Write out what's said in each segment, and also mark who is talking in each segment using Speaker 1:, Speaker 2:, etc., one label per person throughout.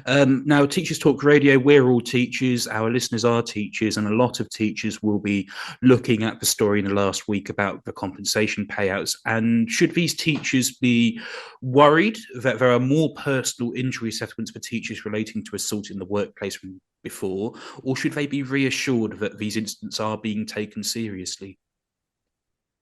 Speaker 1: Now, Teachers Talk Radio, we're all teachers, our listeners are teachers, and a lot of teachers will be looking at the story in the last week about the compensation payouts. And should these teachers be worried that there are more personal injury settlements for teachers relating to assault in the workplace from before, or should they be reassured that these incidents are being taken seriously?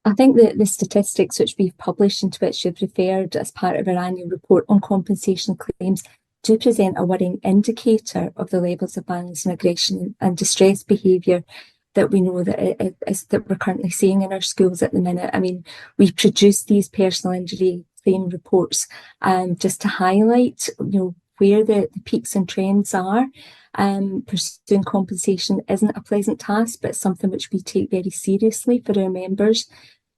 Speaker 2: I think that the statistics which we've published and to which you've referred as part of our annual report on compensation claims do present a worrying indicator of the levels of violence and aggression and distress behaviour that we know that we're currently seeing in our schools at the minute. I mean, we produced these personal injury claim reports just to highlight, where the peaks and trends are. Pursuing compensation isn't a pleasant task, but it's something which we take very seriously for our members.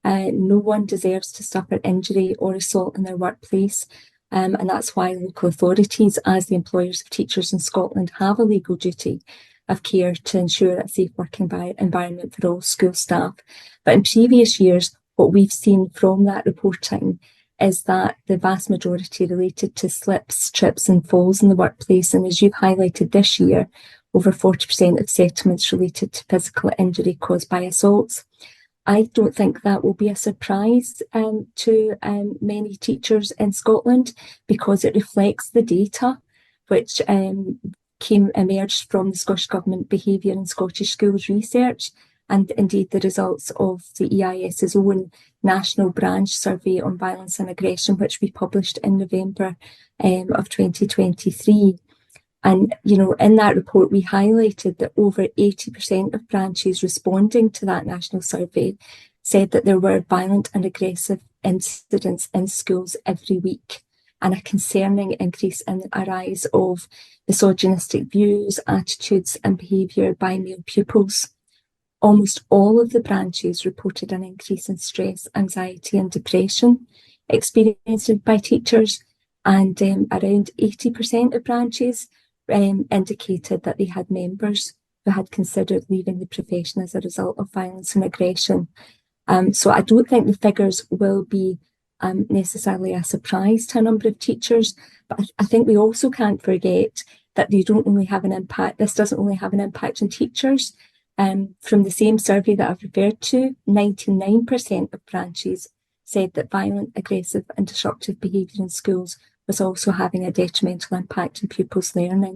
Speaker 2: No one deserves to suffer injury or assault in their workplace. And that's why local authorities, as the employers of teachers in Scotland, have a legal duty of care to ensure a safe working environment for all school staff. But in previous years, what we've seen from that reporting is that the vast majority related to slips, trips and falls in the workplace. And as you've highlighted this year, over 40% of settlements related to physical injury caused by assaults. I don't think that will be a surprise to many teachers in Scotland, because it reflects the data which emerged from the Scottish Government Behaviour in Scottish Schools research, and indeed the results of the EIS's own National Branch Survey on Violence and Aggression, which we published in November of 2023. And, in that report, we highlighted that over 80% of branches responding to that national survey said that there were violent and aggressive incidents in schools every week, and a concerning increase in a rise of misogynistic views, attitudes and behaviour by male pupils. Almost all of the branches reported an increase in stress, anxiety and depression experienced by teachers, and around 80% of branches indicated that they had members who had considered leaving the profession as a result of violence and aggression. So I don't think the figures will be necessarily a surprise to a number of teachers, but I think we also can't forget that they don't only have an impact. This doesn't only have an impact on teachers. From the same survey that I've referred to, 99% of branches said that violent, aggressive and disruptive behaviour in schools was also having a detrimental impact on pupils' learning.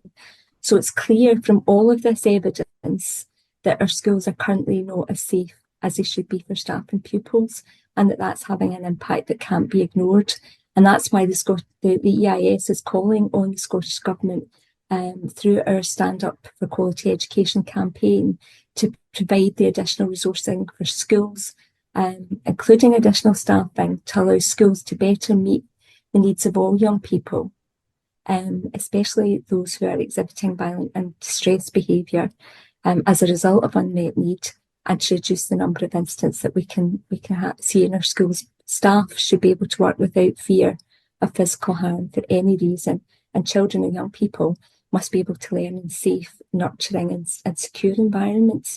Speaker 2: So it's clear from all of this evidence that our schools are currently not as safe as they should be for staff and pupils, and that that's having an impact that can't be ignored. And that's why the EIS is calling on the Scottish Government through our Stand Up for Quality Education campaign to provide the additional resourcing for schools, including additional staffing, to allow schools to better meet the needs of all young people, especially those who are exhibiting violent and distressed behaviour as a result of unmet need, and to reduce the number of incidents that we can see in our schools. Staff should be able to work without fear of physical harm for any reason, and children and young people must be able to learn in safe, nurturing and secure environments.